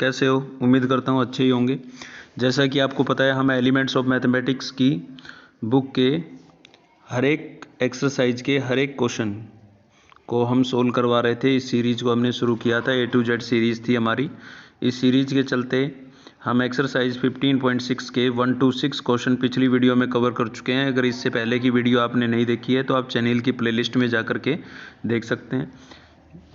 कैसे हो? उम्मीद करता हूँ अच्छे ही होंगे। जैसा कि आपको पता है, हम एलिमेंट्स ऑफ मैथमेटिक्स की बुक के हर एक एक्सरसाइज के हर एक क्वेश्चन को हम सोल्व करवा रहे थे। इस सीरीज़ को हमने शुरू किया था, A to Z सीरीज़ थी हमारी। इस सीरीज़ के चलते हम एक्सरसाइज 15.6 के 1 to 6 क्वेश्चन पिछली वीडियो में कवर कर चुके हैं। अगर इससे पहले की वीडियो आपने नहीं देखी है तो आप चैनल की प्लेलिस्ट में जा कर के देख सकते हैं।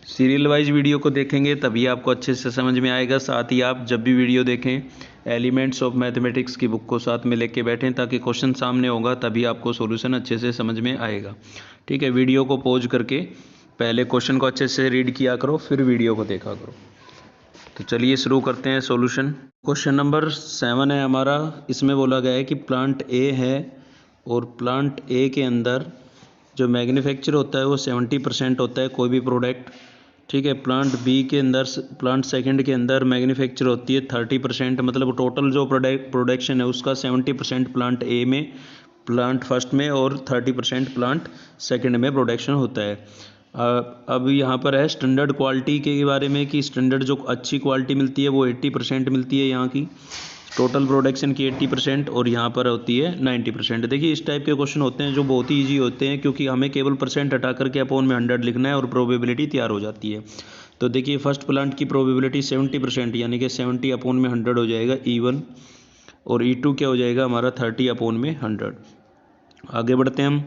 सीरियल वाइज वीडियो को देखेंगे तभी आपको अच्छे से समझ में आएगा। साथ ही आप जब भी वीडियो देखें, एलिमेंट्स ऑफ मैथमेटिक्स की बुक को साथ में लेके बैठें, ताकि क्वेश्चन सामने होगा तभी आपको सॉल्यूशन अच्छे से समझ में आएगा। ठीक है, वीडियो को पॉज करके पहले क्वेश्चन को अच्छे से रीड किया करो, फिर वीडियो को देखा करो। तो चलिए शुरू करते हैं सॉल्यूशन। क्वेश्चन नंबर 7 है हमारा। इसमें बोला गया है कि प्लांट ए है और प्लांट ए के अंदर जो मैन्युफैक्चर होता है वो 70% होता है, कोई भी प्रोडक्ट। ठीक है, प्लांट बी के अंदर, प्लांट सेकंड के अंदर मैन्युफैक्चर होती है 30%, मतलब टोटल जो प्रोडक्शन है उसका 70% प्लांट ए में, प्लांट फर्स्ट में, और 30% प्लांट सेकंड में प्रोडक्शन होता है। अब यहाँ पर है स्टैंडर्ड क्वालिटी के बारे में कि स्टैंडर्ड जो अच्छी क्वालिटी मिलती है वो 80% मिलती है यहाँ की, टोटल प्रोडक्शन की 80%, और यहाँ पर होती है 90%। देखिए इस टाइप के क्वेश्चन होते हैं जो बहुत ही ईजी होते हैं, क्योंकि हमें केवल परसेंट हटा करके अपॉन में 100 लिखना है और प्रोबेबिलिटी तैयार हो जाती है। तो देखिए फर्स्ट प्लांट की प्रोबेबिलिटी 70%, यानी कि 70 अपॉन में 100 हो जाएगा E1, और E2 क्या हो जाएगा हमारा 30 अपॉन में 100। आगे बढ़ते हैं हम।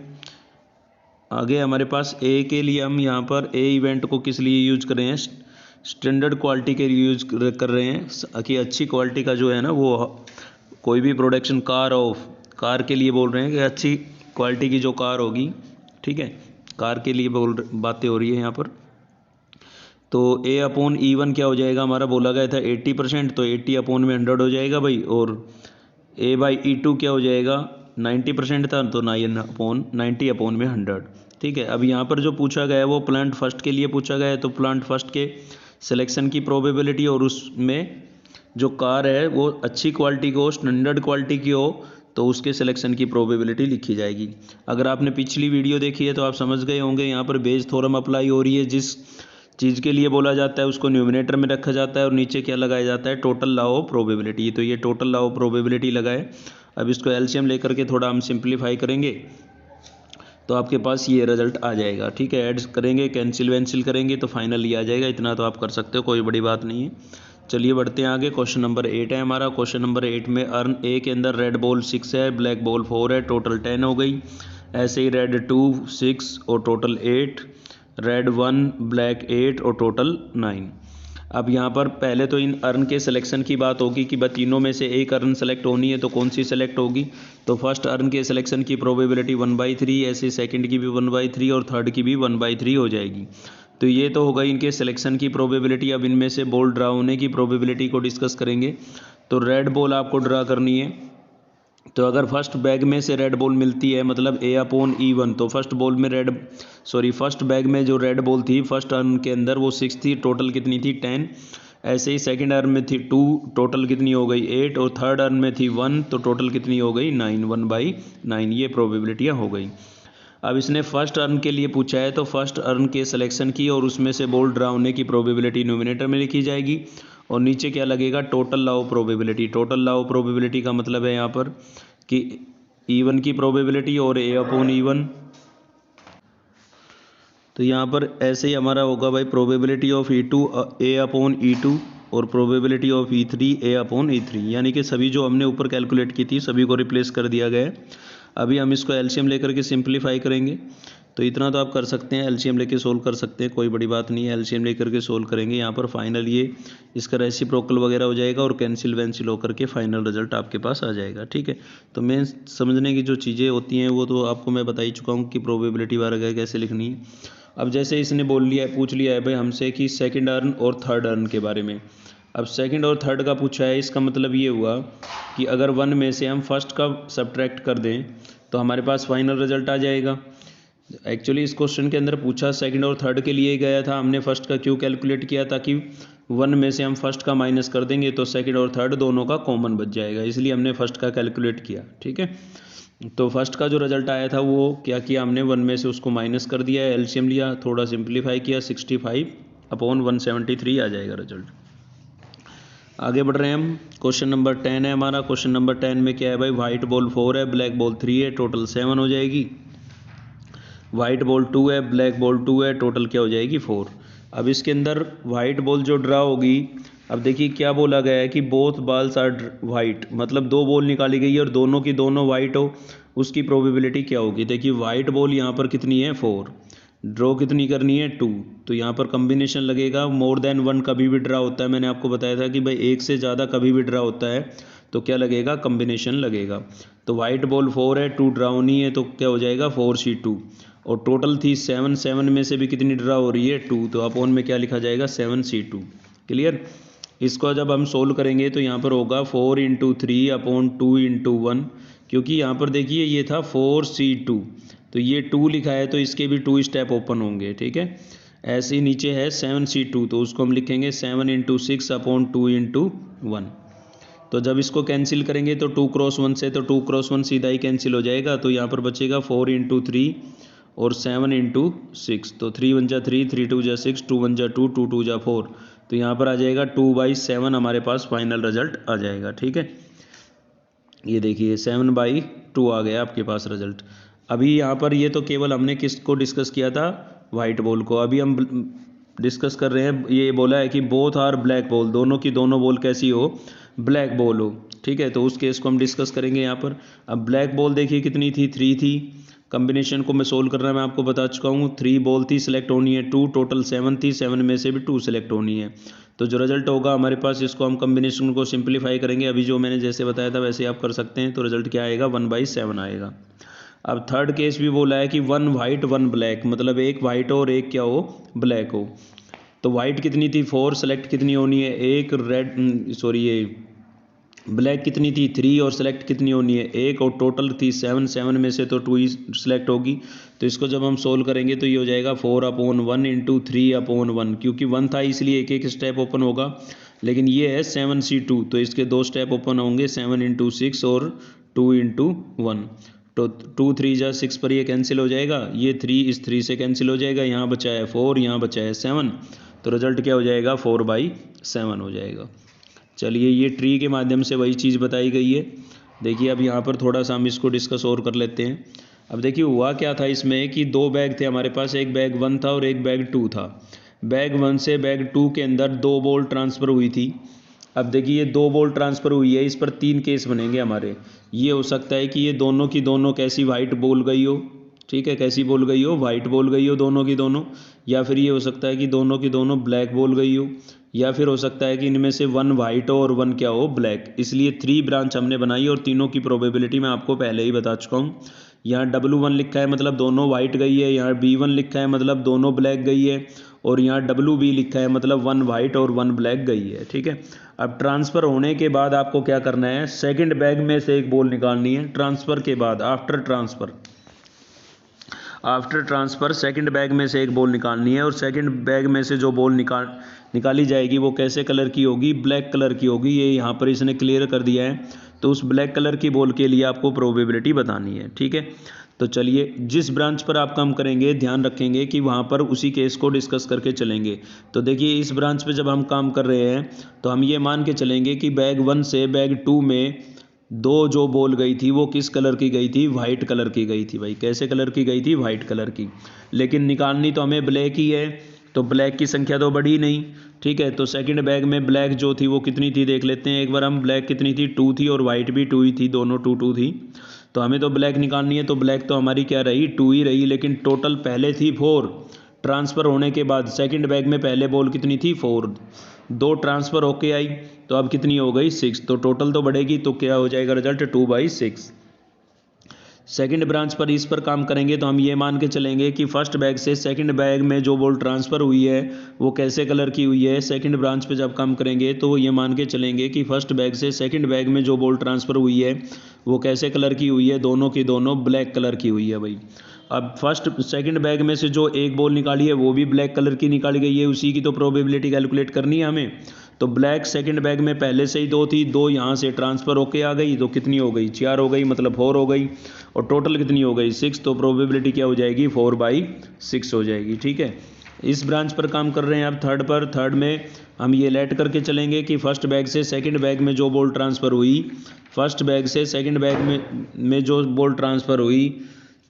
आगे हमारे पास ए के लिए हम यहाँ पर ए इवेंट को किस लिए यूज कर रहे हैं? स्टैंडर्ड क्वालिटी के लिए यूज कर रहे हैं कि अच्छी क्वालिटी का जो है ना, वो कोई भी प्रोडक्शन कार के लिए बोल रहे हैं कि अच्छी क्वालिटी की जो कार होगी, ठीक है, कार के लिए बातें हो रही है यहाँ पर। तो ए अपॉन E1 क्या हो जाएगा हमारा? बोला गया था 80%, तो 80 अपॉन में 100 हो जाएगा भाई, और ए बाई E2 क्या हो जाएगा? 90% था, तो 90 अपॉन में 100। ठीक है, अब यहाँ पर जो पूछा गया है वो प्लांट फर्स्ट के लिए पूछा गया है, तो प्लांट फर्स्ट के सिलेक्शन की प्रोबेबिलिटी, और उसमें जो कार है वो अच्छी क्वालिटी की हो, स्टैंडर्ड क्वालिटी की हो, तो उसके सिलेक्शन की प्रोबेबिलिटी लिखी जाएगी। अगर आपने पिछली वीडियो देखी है तो आप समझ गए होंगे, यहाँ पर बेस थ्योरम अप्लाई हो रही है। जिस चीज़ के लिए बोला जाता है उसको न्यूमिनेटर में रखा जाता है और नीचे क्या लगाया जाता है? Total law of probability. तो ये टोटल लॉ ऑफ प्रोबेबिलिटी लगाए। अब इसको एलसीएम लेकर के थोड़ा हम सिंप्लीफाई करेंगे तो आपके पास ये रिजल्ट आ जाएगा। ठीक है, ऐड करेंगे, कैंसिल वैंसिल करेंगे तो फाइनल ये आ जाएगा। इतना तो आप कर सकते हो, कोई बड़ी बात नहीं है। चलिए बढ़ते हैं आगे। क्वेश्चन नंबर 8 है हमारा। क्वेश्चन नंबर 8 में अर्न ए के अंदर रेड बॉल 6 है, ब्लैक बॉल 4 है, टोटल 10 हो गई। ऐसे ही रेड 2 6 और टोटल 8, रेड 1 ब्लैक 8 और टोटल 9। अब यहाँ पर पहले तो इन अर्न के सिलेक्शन की बात होगी कि बस तीनों में से एक अर्न सेलेक्ट होनी है, तो कौन सी सेलेक्ट होगी? तो फर्स्ट अर्न के सिलेक्शन की प्रोबेबिलिटी 1/3, ऐसे सेकंड की भी 1/3 और थर्ड की भी 1/3 हो जाएगी। तो ये तो होगा इनके सिलेक्शन की प्रोबेबिलिटी। अब इनमें से बॉल ड्रा होने की प्रोबेबिलिटी को डिस्कस करेंगे। तो रेड बॉल आपको ड्रा करनी है। तो अगर फर्स्ट बैग में से रेड बॉल मिलती है, मतलब A अपॉन E1, तो फर्स्ट बैग में जो रेड बॉल थी फर्स्ट अर्न के अंदर वो 6 थी, टोटल कितनी थी? 10। ऐसे ही सेकंड अर्न में थी 2, टोटल कितनी हो गई? 8, और थर्ड अर्न में थी 1, तो टोटल कितनी हो गई? 9, 1/9। ये प्रोबेबिलिटियाँ हो गई। अब इसने फर्स्ट अर्न के लिए पूछा है, तो फर्स्ट अर्न के सिलेक्शन की और उसमें से बॉल ड्रा होने की प्रोबेबिलिटी न्यूमिनेटर में लिखी जाएगी, और नीचे क्या लगेगा? Total law of probability. Total law of probability का मतलब है यहाँ पर कि E1 की प्रोबेबिलिटी और A अपॉन E1। तो यहाँ पर ऐसे ही हमारा होगा भाई, probability of E2 A upon E2 और probability of E3 A upon E3, यानी कि सभी जो हमने ऊपर कैलकुलेट की थी सभी को रिप्लेस कर दिया गया है। अभी हम इसको एलसीएम लेकर के सिंप्लीफाई करेंगे। तो इतना तो आप कर सकते हैं, एलसीएम लेके सोल्व कर सकते हैं, कोई बड़ी बात नहीं है। एलसीएम लेकर के सोल्व करेंगे, यहाँ पर फाइनल ये इसका रेसिप्रोकल वगैरह हो जाएगा और कैंसिल वैंसिल होकर के फाइनल रिजल्ट आपके पास आ जाएगा। ठीक है, तो मेन समझने की जो चीज़ें होती हैं वो तो आपको मैं बता ही चुका हूँ कि प्रोबेबिलिटी वगैरह कैसे लिखनी है। अब जैसे इसने पूछ लिया है भाई हमसे कि सेकेंड अर्न और थर्ड अर्न के बारे में। अब सेकंड और थर्ड का पूछा है, इसका मतलब ये हुआ कि अगर 1 में से हम फर्स्ट का सब्ट्रैक्ट कर दें तो हमारे पास फाइनल रिजल्ट आ जाएगा। एक्चुअली इस क्वेश्चन के अंदर पूछा सेकंड और थर्ड के लिए गया था, हमने फर्स्ट का क्यों कैलकुलेट किया? ताकि 1 में से हम फर्स्ट का माइनस कर देंगे तो सेकंड और थर्ड दोनों का कॉमन बच जाएगा, इसलिए हमने फर्स्ट का कैलकुलेट किया। ठीक है, तो फर्स्ट का जो रिजल्ट आया था वो क्या किया हमने? 1 में से उसको माइनस कर दिया, एलसीएम लिया, थोड़ा सिंप्लीफाई किया, 65 अपॉन 173 आ जाएगा रिजल्ट। आगे बढ़ रहे हैं हम। क्वेश्चन नंबर 10 है हमारा। क्वेश्चन नंबर 10 में क्या है भाई, वाइट बॉल 4 है, ब्लैक बॉल 3 है, टोटल 7 हो जाएगी। वाइट बॉल 2 है, ब्लैक बॉल 2 है, टोटल क्या हो जाएगी 4। अब इसके अंदर वाइट बॉल जो ड्रा होगी, अब देखिए क्या बोला गया है कि बोथ बॉल्स आर वाइट, मतलब दो बॉल निकाली गई है और दोनों की दोनों वाइट हो, उसकी प्रोबेबिलिटी क्या होगी। देखिए वाइट बॉल यहाँ पर कितनी है 4, ड्रॉ कितनी करनी है 2, तो यहाँ पर कम्बिनेशन लगेगा। मोर देन 1 कभी भी ड्रा होता है, मैंने आपको बताया था कि भाई एक से ज़्यादा कभी भी ड्रा होता है तो क्या लगेगा, कम्बिनेशन लगेगा। तो वाइट बॉल 4 है, 2 ड्रा होनी है, तो क्या हो जाएगा 4C2। और टोटल थी 7, 7 में से भी कितनी ड्रा हो रही है 2, तो अपॉन में क्या लिखा जाएगा 7C2। क्लियर। इसको जब हम सोल्व करेंगे तो यहाँ पर होगा 4 × 3 अपॉन 2 × 1, क्योंकि यहाँ पर देखिए ये था 4C2, तो ये 2 लिखा है तो इसके भी 2 स्टेप ओपन होंगे, ठीक है। ऐसे ही नीचे है 7C2, तो उसको हम लिखेंगे 7 × 6 अपॉन 2 × 1। तो जब इसको कैंसिल करेंगे तो 2 × 1 से तो 2 × 1 सीधा ही कैंसिल हो जाएगा, तो यहाँ पर बचेगा 4 × 3 और 7 × 6, तो 3 1 जा 3, 3 2 जा 6, 2 1 जा 2, 2 2 जा 4, तो यहाँ पर आ जाएगा 2/7 हमारे पास फाइनल रिजल्ट आ जाएगा, ठीक है। ये देखिए 7/2 आ गया आपके पास रिजल्ट। अभी यहाँ पर ये तो केवल हमने किसको डिस्कस किया था, वाइट बॉल को। अभी हम डिस्कस कर रहे हैं, ये बोला है कि बोथ आर ब्लैक बॉल, दोनों की दोनों बॉल कैसी हो, ब्लैक बॉल हो, ठीक है। तो उस केस को हम डिस्कस करेंगे यहाँ पर। अब ब्लैक बॉल देखिए कितनी थी, 3 थी। कम्बिनेशन को मैं सोल्व करना मैं आपको बता चुका हूँ। 3 बॉल थी, सिलेक्ट होनी है 2, टोटल 7 थी, 7 में से भी 2 सिलेक्ट होनी है। तो जो रिजल्ट होगा हमारे पास, इसको हम कम्बिनेशन को सिंप्लीफाई करेंगे, अभी जो मैंने जैसे बताया था वैसे आप कर सकते हैं। तो रिजल्ट क्या आएगा, 1/7 आएगा। अब थर्ड केस भी बोला है कि 1 वाइट 1 ब्लैक, मतलब एक वाइट हो और एक क्या हो, ब्लैक हो। तो वाइट कितनी थी 4, सेलेक्ट कितनी होनी है एक, रेड सॉरी ये ब्लैक कितनी थी 3 और सेलेक्ट कितनी होनी है एक, और टोटल थी 7, 7 में से तो 2 ही सिलेक्ट होगी। तो इसको जब हम सोल्व करेंगे तो ये हो जाएगा 4/1 × 3/1, क्योंकि 1 था इसलिए एक एक स्टेप ओपन होगा, लेकिन ये है 7C2 तो इसके 2 स्टेप ओपन होंगे, 7 × 6 और 2 × 1। तो 2 3 जा 6 पर ये कैंसिल हो जाएगा, ये 3 इस 3 से कैंसिल हो जाएगा, यहाँ बचा है 4, यहाँ बचा है 7, तो रिजल्ट क्या हो जाएगा 4/7 हो जाएगा। चलिए ये ट्री के माध्यम से वही चीज़ बताई गई है। देखिए अब यहाँ पर थोड़ा सा हम इसको डिस्कस और कर लेते हैं। अब देखिए हुआ क्या था इसमें कि 2 बैग थे हमारे पास, एक बैग 1 था और एक बैग 2 था। बैग 1 से बैग 2 के अंदर 2 बॉल ट्रांसफ़र हुई थी। अब देखिए ये 2 बॉल ट्रांसफ़र हुई है, इस पर 3 केस बनेंगे हमारे। ये हो सकता है कि ये दोनों की दोनों कैसी वाइट बॉल गई हो, ठीक है, कैसी बॉल गई हो, वाइट बॉल गई हो दोनों की दोनों, या फिर ये हो सकता है कि दोनों की दोनों ब्लैक बॉल गई हो, या फिर हो सकता है कि इनमें से 1 वाइट हो और 1 क्या हो, ब्लैक। इसलिए 3 ब्रांच हमने बनाई और तीनों की प्रोबेबिलिटी मैं आपको पहले ही बता चुका हूँ। यहाँ W1 लिखा है मतलब दोनों वाइट गई है, यहाँ B1 लिखा है मतलब दोनों ब्लैक गई है, और यहाँ WB लिखा है मतलब 1 वाइट और 1 ब्लैक गई है, ठीक है। अब ट्रांसफ़र होने के बाद आपको क्या करना है, सेकंड बैग में से एक बॉल निकालनी है। ट्रांसफ़र के बाद, आफ्टर ट्रांसफ़र सेकंड बैग में से एक बॉल निकालनी है, और सेकंड बैग में से जो बॉल निकाली जाएगी वो कैसे कलर की होगी, ब्लैक कलर की होगी। ये यहाँ पर इसने क्लियर कर दिया है। तो उस ब्लैक कलर की बॉल के लिए आपको प्रोबेबिलिटी बतानी है, ठीक है। तो चलिए जिस ब्रांच पर आप काम करेंगे ध्यान रखेंगे कि वहाँ पर उसी केस को डिस्कस करके चलेंगे। तो देखिए इस ब्रांच पे जब हम काम कर रहे हैं तो हम ये मान के चलेंगे कि बैग 1 से बैग 2 में 2 जो बॉल गई थी वो किस कलर की गई थी, वाइट कलर की गई थी। भाई कैसे कलर की गई थी, वाइट कलर की। लेकिन निकालनी तो हमें ब्लैक ही है, तो ब्लैक की संख्या तो बढ़ी नहीं, ठीक है। तो सेकंड बैग में ब्लैक जो थी वो कितनी थी देख लेते हैं एक बार हम। ब्लैक कितनी थी, 2 थी, और वाइट भी 2 ही थी, दोनों 2 2 थी। तो हमें तो ब्लैक निकालनी है, तो ब्लैक तो हमारी क्या रही, 2 ही रही, लेकिन टोटल पहले थी 4। ट्रांसफ़र होने के बाद सेकंड बैग में पहले बॉल कितनी थी, 4, 2 ट्रांसफ़र होके आई तो अब कितनी हो गई, 6। तो टोटल तो बढ़ेगी, तो क्या हो जाएगा रिजल्ट, 2/6। सेकंड ब्रांच पर इस पर काम करेंगे तो हम ये मान के चलेंगे कि फर्स्ट बैग से सेकंड बैग में जो बॉल ट्रांसफ़र हुई है वो कैसे कलर की हुई है। सेकंड ब्रांच पे जब काम करेंगे तो ये मान के चलेंगे कि फर्स्ट बैग से सेकंड बैग में जो बॉल ट्रांसफ़र हुई है वो कैसे कलर की हुई है, दोनों की दोनों ब्लैक कलर की हुई है भाई। अब फर्स्ट सेकंड बैग में से जो एक बॉल निकाली है वो भी ब्लैक कलर की निकाली गई है, उसी की तो प्रोबेबिलिटी कैलकुलेट करनी है हमें। तो ब्लैक सेकंड बैग में पहले से ही 2 थी, 2 यहाँ से ट्रांसफ़र होके आ गई तो कितनी हो गई, 4 हो गई, मतलब 4 हो गई, और टोटल कितनी हो गई, 6। तो प्रोबेबिलिटी क्या हो जाएगी, 4/6 हो जाएगी, ठीक है। इस ब्रांच पर काम कर रहे हैं आप थर्ड पर। थर्ड में हम ये लेट करके चलेंगे कि फर्स्ट बैग से सेकंड बैग में जो बॉल ट्रांसफ़र हुई, फर्स्ट बैग से सेकंड बैग में जो बॉल ट्रांसफ़र हुई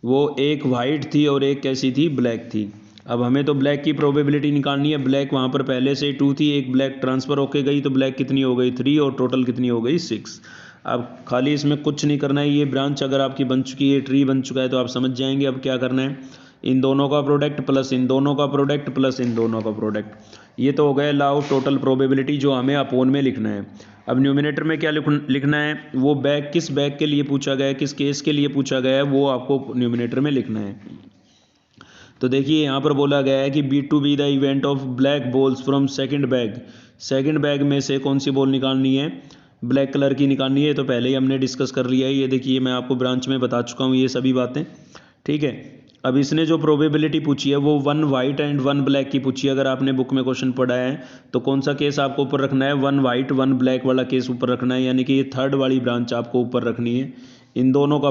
वो एक वाइट थी और एक कैसी थी, ब्लैक थी। अब हमें तो ब्लैक की प्रोबेबिलिटी निकालनी है। ब्लैक वहाँ पर पहले से 2 थी, एक ब्लैक ट्रांसफ़र होके गई तो ब्लैक कितनी हो गई 3 और टोटल कितनी हो गई 6। अब खाली इसमें कुछ नहीं करना है। ये ब्रांच अगर आपकी बन चुकी है, ट्री बन चुका है तो आप समझ जाएंगे। अब क्या करना है, इन दोनों का प्रोडक्ट प्लस इन दोनों का प्रोडक्ट प्लस इन दोनों का प्रोडक्ट। ये तो हो गया लॉ ऑफ टोटल प्रोबेबिलिटी जो हमें अपोन में लिखना है। अब न्यूमिनेटर में क्या लिखना है, वो बैग किस बैग के लिए पूछा गया है, किस केस के लिए पूछा गया है, वो आपको न्यूमिनेटर में लिखना है। तो देखिए यहाँ पर बोला गया है कि B two be the event of black balls from second bag. Second bag में से कौन सी बॉल निकालनी है, ब्लैक कलर की निकालनी है। तो पहले ही हमने डिस्कस कर लिया है। ये देखिए मैं आपको ब्रांच में बता चुका हूँ ये सभी बातें, ठीक है। अब इसने जो प्रोबेबिलिटी पूछी है वो 1 वाइट एंड 1 ब्लैक की पूछी है। अगर आपने बुक में क्वेश्चन पढ़ा है तो कौन सा केस आपको ऊपर रखना है, 1 वाइट 1 ब्लैक वाला केस ऊपर रखना है, यानी कि ये थर्ड वाली ब्रांच आपको ऊपर रखनी है। इन दोनों का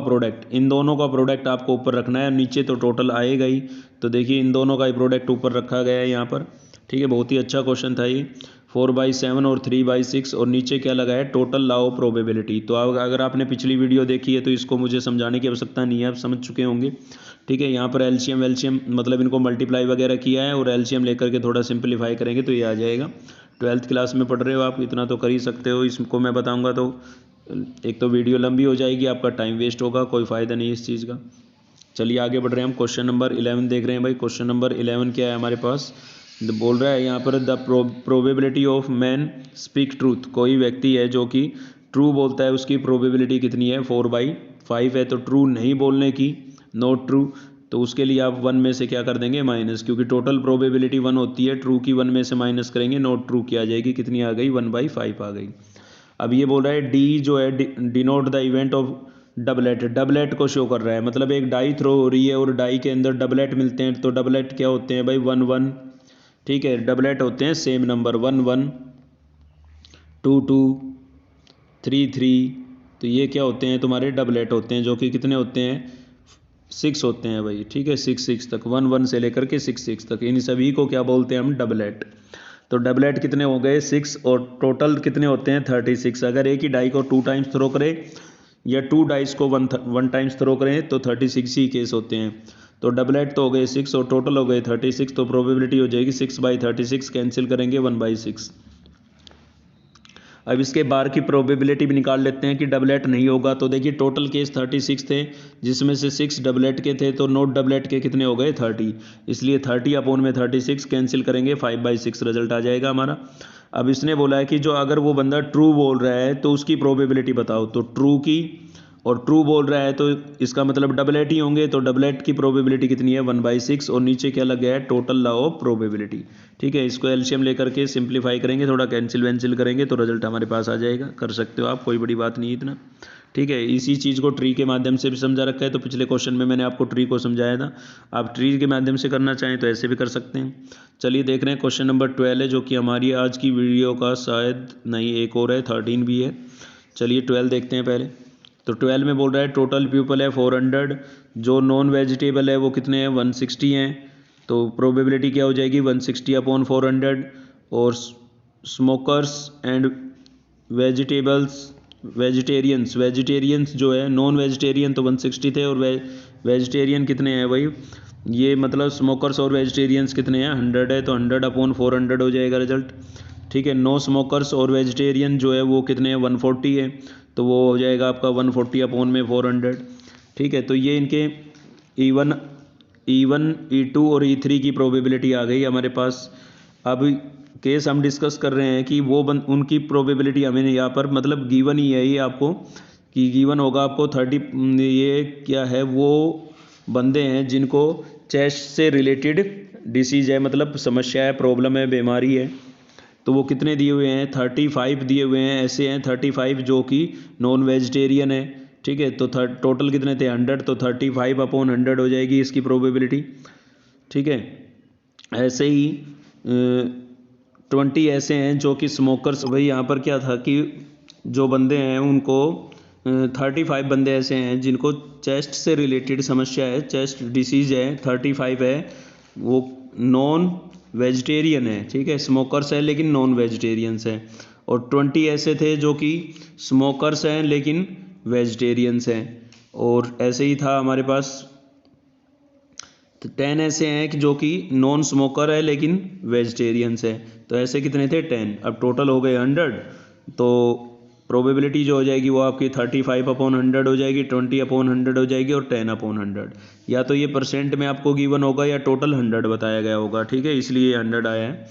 प्रोडक्ट आपको ऊपर रखना है। नीचे तो टोटल आएगा ही, तो देखिए इन दोनों का ही प्रोडक्ट ऊपर रखा गया है यहाँ पर, ठीक है। बहुत ही अच्छा क्वेश्चन था ये, 4/7 और 3/6 और नीचे क्या लगा है, टोटल लॉ ऑफ प्रोबेबिलिटी। तो अगर आपने पिछली वीडियो देखी है तो इसको मुझे समझाने की आवश्यकता नहीं है, आप समझ चुके होंगे, ठीक है। यहाँ पर एलसीएम मतलब इनको मल्टीप्लाई वगैरह किया है और एलसीएम लेकर के थोड़ा सिंप्लीफाई करेंगे तो ये आ जाएगा। 12th क्लास में पढ़ रहे हो आप, इतना तो कर ही सकते हो। इसको मैं बताऊँगा तो एक तो वीडियो लंबी हो जाएगी, आपका टाइम वेस्ट होगा, कोई फ़ायदा नहीं इस चीज़ का। चलिए आगे बढ़ रहे हैं हम। क्वेश्चन नंबर 11 देख रहे हैं भाई। क्वेश्चन नंबर 11 क्या है हमारे पास, बोल रहा है यहाँ पर the probability of man speak truth. कोई व्यक्ति है जो कि ट्रू बोलता है, उसकी प्रोबेबिलिटी कितनी है, 4/5 है। तो ट्रू नहीं बोलने की, नॉट ट्रू, तो उसके लिए आप 1 में से क्या कर देंगे, माइनस, क्योंकि टोटल प्रोबेबिलिटी 1 होती है। ट्रू की 1 में से माइनस करेंगे, नॉट ट्रू की आ जाएगी, कितनी आ गई, 1/5 आ गई। अब ये बोल रहा है डी जो है denote the event of doublet. Doublet को शो कर रहा है, मतलब एक डाई थ्रो हो रही है और डाई के अंदर डबलेट मिलते हैं। तो डबलेट क्या होते हैं भाई, 1 1, ठीक है। डबलेट होते हैं सेम नंबर, 1 1, 2 2, 3 3। तो ये क्या होते हैं, तुम्हारे डबलेट होते हैं, जो कि कितने होते हैं, 6 होते हैं भाई, ठीक है। 6 6 तक, 1 1 से लेकर के 6 6 तक, इन सभी को क्या बोलते हैं हम, डबलेट। तो डबलेट कितने हो गए, 6, और टोटल कितने होते हैं, 36। अगर एक ही डाई को 2 टाइम्स थ्रो करें या 2 डाइस को 1 टाइम्स थ्रो करें तो 36 ही केस होते हैं। तो डबलेट तो हो गए 6 और टोटल हो गए 36। तो प्रोबेबिलिटी हो जाएगी 6/36, कैंसिल करेंगे 1/6। अब इसके बार की प्रोबेबिलिटी भी निकाल लेते हैं कि डबलेट नहीं होगा। तो देखिए टोटल केस 36 थे, जिसमें से 6 डबलेट के थे, तो नोट डबलेट के कितने हो गए, 30। इसलिए 30/36 कैंसिल करेंगे, 5/6 रिजल्ट आ जाएगा हमारा। अब इसने बोला है कि जो अगर वो बंदा ट्रू बोल रहा है तो उसकी प्रोबेबिलिटी बताओ। तो ट्रू की, और ट्रू बोल रहा है तो इसका मतलब डबलेट ही होंगे। तो डबलेट की प्रोबेबिलिटी कितनी है, 1/6, और नीचे क्या लग गया है, टोटल लॉ ऑफ प्रोबेबिलिटी, ठीक है। इसको एलसीएम लेकर के सिंप्लीफाई करेंगे, थोड़ा कैंसिल वैंसिल करेंगे तो रिजल्ट हमारे पास आ जाएगा। कर सकते हो आप, कोई बड़ी बात नहीं इतना, ठीक है। इसी चीज़ को ट्री के माध्यम से भी समझा रखा है। तो पिछले क्वेश्चन में मैंने आपको ट्री को समझाया था, आप ट्री के माध्यम से करना चाहें तो ऐसे भी कर सकते हैं। चलिए देख रहे हैं क्वेश्चन नंबर 12 है, जो कि हमारी आज की वीडियो का शायद नहीं, एक और है, 13 भी है। चलिए 12 देखते हैं पहले। तो 12 में बोल रहा है टोटल पीपल है 400, जो नॉन वेजिटेबल है वो कितने हैं, 160 हैं। तो प्रोबेबिलिटी क्या हो जाएगी, 160/400। और स्मोकर्स एंड वेजिटेरियंस जो है, नॉन वेजिटेरियन तो 160 थे, और वेजिटेरियन कितने हैं भाई, ये मतलब स्मोकर्स और वेजिटेरियंस कितने हैं, 100 है। तो 100/400 हो जाएगा रिजल्ट, ठीक है। नो स्मोकर्स और वेजिटेरियन जो है वो कितने हैं, 140 है। तो वो हो जाएगा आपका 140/400, ठीक है। तो ये इनके E1 E2 और E3 की प्रोबेबिलिटी आ गई हमारे पास। अब केस हम डिस्कस कर रहे हैं कि वो उनकी प्रोबेबिलिटी हमें यहाँ पर मतलब गिवन ही है ये आपको, कि गिवन होगा आपको 30। ये क्या है, वो बंदे हैं जिनको चेस्ट से रिलेटेड डिसीज़ है, मतलब समस्या है, प्रॉब्लम है, बीमारी है। तो वो कितने दिए हुए हैं, 35 दिए हुए हैं। ऐसे हैं 35 जो कि नॉन वेजिटेरियन है, ठीक है। तो टोटल कितने थे, 100। तो 35/100 हो जाएगी इसकी प्रोबेबिलिटी, ठीक है। ऐसे ही 20 ऐसे हैं जो कि स्मोकर्स। भाई यहाँ पर क्या था कि जो बंदे हैं उनको 35 बंदे ऐसे हैं जिनको चेस्ट से रिलेटेड समस्या है, चेस्ट डिसीज़ है, 35 है। वो नॉन वेजिटेरियन है, ठीक है, स्मोकर्स है लेकिन नॉन वेजिटेरियंस हैं, और 20 ऐसे थे जो कि स्मोकर्स हैं लेकिन वेजिटेरियंस हैं, और ऐसे ही था हमारे पास 10 ऐसे हैं कि जो कि नॉन स्मोकर है लेकिन वेजिटेरियंस है। तो ऐसे कितने थे 10। अब टोटल हो गए 100, तो प्रोबेबिलिटी जो हो जाएगी वो आपकी 35/100 हो जाएगी, 20/100 हो जाएगी, और 10/100। या तो ये परसेंट में आपको गिवन होगा या टोटल 100 बताया गया होगा, ठीक है, इसलिए 100 आया है।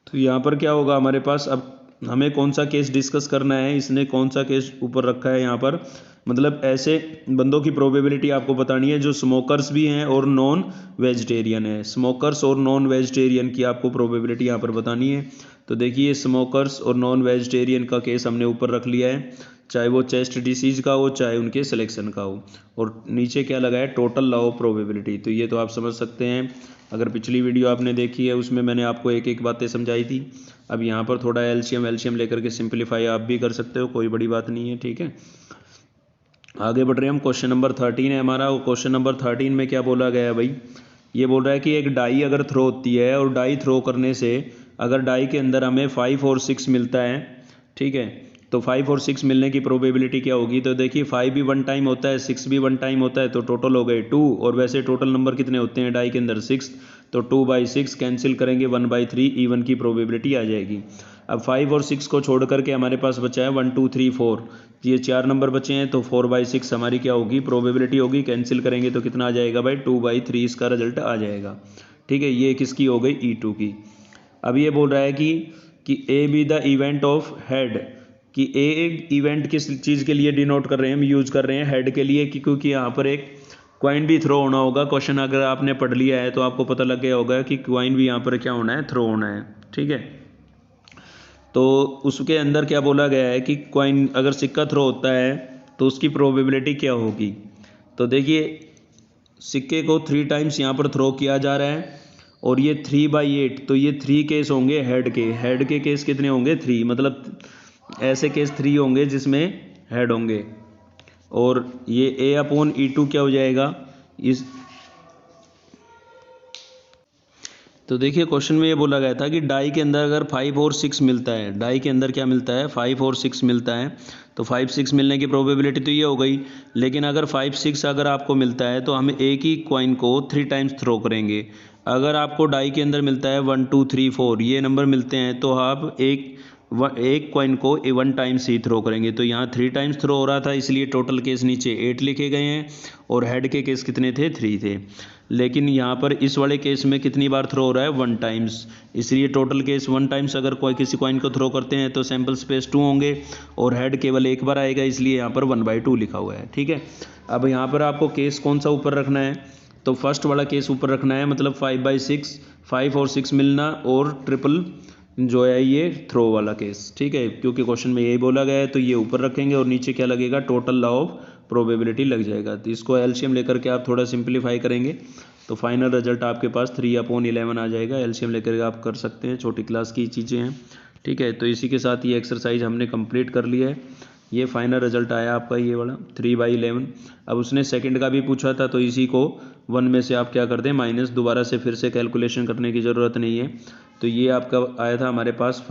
तो यहाँ पर क्या होगा हमारे पास, अब हमें कौन सा केस डिस्कस करना है, इसने कौन सा केस ऊपर रखा है यहाँ पर, मतलब ऐसे बंदों की प्रोबेबिलिटी आपको बतानी है जो स्मोकर्स भी हैं और नॉन वेजिटेरियन है। स्मोकर्स और नॉन वेजिटेरियन की आपको प्रोबेबिलिटी यहाँ पर बतानी है। तो देखिए स्मोकर्स और नॉन वेजिटेरियन का केस हमने ऊपर रख लिया है, चाहे वो चेस्ट डिसीज का हो चाहे उनके सिलेक्शन का हो, और नीचे क्या लगा है, टोटल लॉ ऑफ प्रोबेबिलिटी। तो ये तो आप समझ सकते हैं, अगर पिछली वीडियो आपने देखी है उसमें मैंने आपको एक एक बातें समझाई थी। अब यहाँ पर थोड़ा एलसीएम लेकर के सिंप्लीफाई आप भी कर सकते हो, कोई बड़ी बात नहीं है, ठीक है। आगे बढ़ रहे हैं हम, क्वेश्चन नंबर 13 है हमारा। वो क्वेश्चन नंबर 13 में क्या बोला गया है भाई, ये बोल रहा है कि एक डाई अगर थ्रो होती है और डाई थ्रो करने से अगर डाई के अंदर हमें 5 और 6 मिलता है, ठीक है, तो 5 और 6 मिलने की प्रोबेबिलिटी क्या होगी। तो देखिए 5 भी 1 टाइम होता है, 6 भी 1 टाइम होता है, तो टोटल हो गए 2, और वैसे टोटल नंबर कितने होते हैं डाई के अंदर 6, तो 2/6 कैंसिल करेंगे 1/3, इवन की प्रोबेबिलिटी आ जाएगी। अब 5 और 6 को छोड़ करके हमारे पास बचा है 1 2 3 4, ये 4 नंबर बचे हैं, तो 4/6 हमारी क्या होगी प्रोबेबिलिटी होगी, कैंसिल करेंगे तो कितना आ जाएगा भाई 2/3, इसका रिजल्ट आ जाएगा, ठीक है। ये किसकी हो गई E2 की। अब ये बोल रहा है कि A B the event of head, कि ए इवेंट किस चीज़ के लिए डिनोट कर रहे हैं, हम यूज़ कर रहे हैं हेड के लिए, क्योंकि यहाँ पर एक क्वाइन भी थ्रो होना होगा। क्वेश्चन अगर आपने पढ़ लिया है तो आपको पता लग गया होगा कि क्वाइन भी यहाँ पर क्या होना है, थ्रो होना है, ठीक है। तो उसके अंदर क्या बोला गया है कि क्वाइन अगर सिक्का थ्रो होता है तो उसकी प्रोबेबिलिटी क्या होगी। तो देखिए सिक्के को 3 टाइम्स यहाँ पर थ्रो किया जा रहा है, और ये 3/8, तो ये 3 केस होंगे हेड के केस कितने होंगे 3, मतलब ऐसे केस 3 होंगे जिसमें हेड होंगे, और ये A/E2 क्या हो जाएगा इस। तो देखिए क्वेश्चन में ये बोला गया था कि डाई के अंदर अगर 5 और 6 मिलता है, डाई के अंदर क्या मिलता है 5 और 6 मिलता है, तो 5 6 मिलने की प्रोबेबिलिटी तो ये हो गई। लेकिन अगर 5 6 अगर आपको मिलता है तो हम एक ही कॉइन को 3 टाइम्स थ्रो करेंगे। अगर आपको डाई के अंदर मिलता है 1 2 3 4 ये नंबर मिलते हैं, तो आप एक कॉइन को 1 टाइम्स ही थ्रो करेंगे। तो यहाँ 3 टाइम्स थ्रो हो रहा था, इसलिए टोटल केस नीचे 8 लिखे गए हैं, और हेड के केस कितने थे 3 थे। लेकिन यहाँ पर इस वाले केस में कितनी बार थ्रो हो रहा है 1 टाइम्स, इसलिए टोटल केस 1 टाइम्स अगर कोई किसी कॉइन को थ्रो करते हैं तो सैंपल स्पेस 2 होंगे, और हेड केवल एक बार आएगा, इसलिए यहाँ पर 1/2 लिखा हुआ है, ठीक है। अब यहाँ पर आपको केस कौन सा ऊपर रखना है, तो फर्स्ट वाला केस ऊपर रखना है, मतलब 5/6, 5 और 6 मिलना, और ट्रिपल जो है ये थ्रो वाला केस, ठीक है, क्योंकि क्वेश्चन में यही बोला गया है, तो ये ऊपर रखेंगे, और नीचे क्या लगेगा टोटल लॉ ऑफ प्रोबेबिलिटी लग जाएगा। तो इसको एलसीएम लेकर के आप थोड़ा सिंप्लीफाई करेंगे तो फाइनल रिजल्ट आपके पास 3/11 आ जाएगा। एलसीएम लेकर आप कर सकते हैं, छोटी क्लास की चीज़ें हैं, ठीक है। तो इसी के साथ ये एक्सरसाइज हमने कंप्लीट कर लिया है। ये फाइनल रिजल्ट आया आपका ये वाला 3/11। अब उसने सेकंड का भी पूछा था, तो इसी को 1 में से आप क्या कर दें माइनस, दोबारा से फिर से कैलकुलेशन करने की ज़रूरत नहीं है। तो ये आपका आया था हमारे पास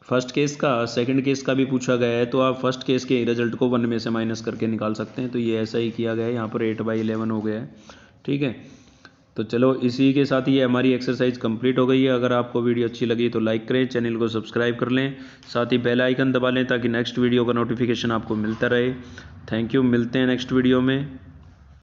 फर्स्ट केस का, सेकंड केस का भी पूछा गया है, तो आप फर्स्ट केस के रिजल्ट को 1 में से माइनस करके निकाल सकते हैं। तो ये ऐसा ही किया गया है, यहाँ पर 8/11 हो गया है, ठीक है। तो चलो इसी के साथ ये हमारी एक्सरसाइज कंप्लीट हो गई है। अगर आपको वीडियो अच्छी लगी तो लाइक करें, चैनल को सब्सक्राइब कर लें, साथ ही बेल आइकन दबा लें ताकि नेक्स्ट वीडियो का नोटिफिकेशन आपको मिलता रहे। थैंक यू, मिलते हैं नेक्स्ट वीडियो में।